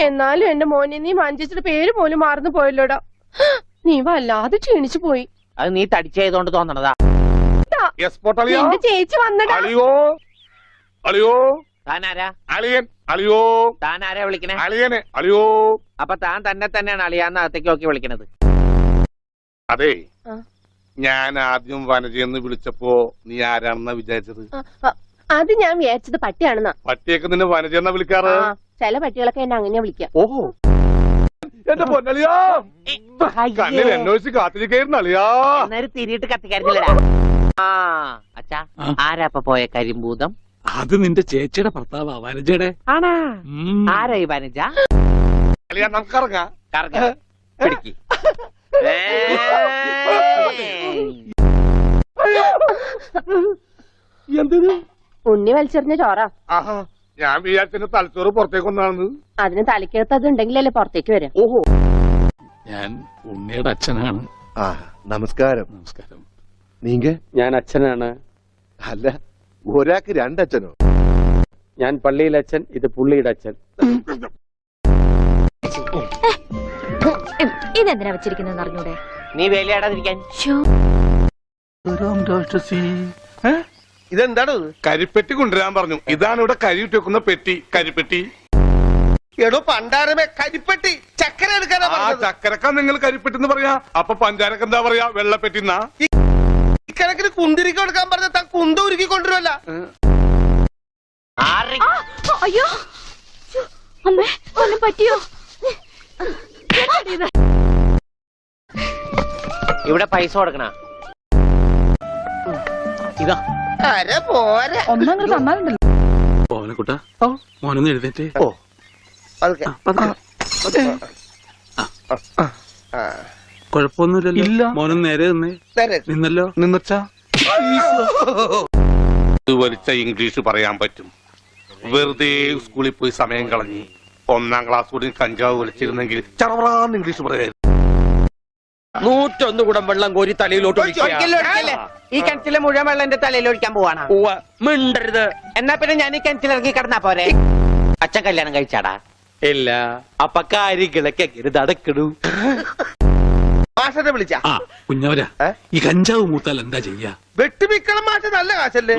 എന്നാലും എന്റെ മോനെ നീ മഞ്ചേച്ചിയുടെ പേര് പോലും മറന്നു പോയല്ലോടാ. നീ വല്ലാതെ ക്ഷീണിച്ചു പോയി. അത് നീ തടിച്ചതുകൊണ്ട് തോന്നണതാ. എന്റെ ചേച്ചി വന്നടാ. താനാരാ? അളിയൻ. അളിയോ. താനാരാ വിളിക്കണേ? അളിയനെ. അളിയോ. അപ്പൊ താൻ തന്നെ തന്നെയാണ് അളിയാന്ന് അകത്തേക്ക് നോക്കി വിളിക്കണത്? അതെ, ഞാൻ ആദ്യം വനജയെന്ന് വിളിച്ചപ്പോ നീ ആരാണെന്നാ വിചാരിച്ചത്? അത് ഞാൻ വിചാരിച്ചത് പട്ടിയാണെന്നാ. പട്ടിയൊക്കെ നിന്നെ വനജയെന്നാ വിളിക്കാറ്? ചില പട്ടികളൊക്കെ എന്നെ അങ്ങനെയാ വിളിക്കാം. ഓഹോ, എന്റെ പൊന്നളിയാ, കണ്ണിൽ അന്വേഷിച്ച് കാത്തിരിക്കായിരുന്നു അളിയാ. അന്നേരം തിരിയിട്ട് കത്തിക്കാരുന്നില്ലടാ. ആ അച്ഛാ, ആരാ അപ്പൊ പോയ കരിമ്പൂതം? അത് നിന്റെ ചേച്ചിയുടെ ഭർത്താവാ, വനജയുടെ. ആണാ? ആരാ ഈ വനജ? അളിയാ, നമുക്ക് ഇറങ്ങാം. കറങ്ങ പിടിക്ക്. എന്തിന്? ഉണ്ണി വലിച്ചെറിഞ്ഞ ചോറാ. ആഹാ, ഞാൻ വിചാരിച്ച തലച്ചോറ് പുറത്തേക്ക് ഒന്നാണെന്ന്. അതിന് തലയ്ക്കകത്ത് അത് ഉണ്ടെങ്കിലല്ലേ പുറത്തേക്ക് വരാം. ഓഹോ, ഞാൻ ഉണ്ണിയുടെ അച്ഛനാണ്. നമസ്കാരം. നമസ്കാരം. നീങ്ക? ഞാൻ അച്ഛനാണ്. അല്ല, ഒരാൾക്ക് രണ്ടച്ഛനോ? ഞാൻ പള്ളിയിലെ അച്ഛൻ, ഇത് പുള്ളിയുടെ അച്ഛൻ. ഇതെന്തിനാ വെച്ചിരിക്കുന്നത് അറിഞ്ഞൂടെ? നീ വേലയാടാതിരിക്കാൻ. ഇതെന്താണ്? കരിപ്പെട്ടി കൊണ്ടുവരാൻ പറഞ്ഞു. ഇതാണ് ഇവിടെ കരി ഇട്ട് വെക്കുന്ന പെട്ടി, കരിപ്പെട്ടി. എടോ പണ്ടാരമേ, കരിപ്പെട്ടി. ചക്കര എടുക്കാനാ പറഞ്ഞത്. ചക്കരക്ക നിങ്ങൾ കരിപ്പെട്ടി എന്ന് പറയാ. അപ്പൊ പഞ്ചാരക്ക് എന്താ പറയാ? വെള്ളപ്പെട്ടിന്നാ. ഇക്കണക്കിന് കുന്തിരിക്ക എടുക്കാൻ പറഞ്ഞ താൻ കുന്ത ഉരുക്കി കൊണ്ടുവരുമല്ല. അയ്യോ അമ്മേ, ഒന്നും പറ്റിയോ? ഇവിടെ പൈസ കൊടുക്കണ ഇതാ. ഓനക്കുട്ട, മോനൊന്ന് എഴുന്നേറ്റേ. കുഴപ്പമൊന്നുമില്ലല്ലോ. മോനൊന്ന് നേരെ നിന്നല്ലോ. നിന്നച്ചാ വലിച്ച ഇംഗ്ലീഷ് പറയാൻ പറ്റും. വെറുതെ സ്കൂളിൽ പോയി സമയം കളഞ്ഞ് 1ാം ക്ലാസ് കൂടി കഞ്ചാവ് വലിച്ചിരുന്നെങ്കിൽ ചറവറാന്ന് ഇംഗ്ലീഷ് പറയായിരുന്നു. 101 കുടം വെള്ളം കോരി തലയിലോട്ട് ഈ കിണറ്റിലെ മുഴുവൻ വെള്ളം എന്റെ തലയിൽ ഒഴിക്കാൻ പോവാണ്. മിണ്ടരുത്. എന്നാ പിന്നെ ഞാൻ ഈ കിണറ്റിലിറങ്ങി കിടന്നാ പോരെ? അച്ഛൻ കല്യാണം കഴിച്ചാടാ? ഇല്ല. അപ്പൊ കാര്യങ്ങളൊക്കെ അടക്കിടൂ. മാഷനെ വിളിച്ച കുഞ്ഞവരാ, ഈ കഞ്ചാവ് മൂത്താൽ എന്താ ചെയ്യാ? വെട്ടിമിക്കണം മാഷ, നല്ല കാശല്ലേ?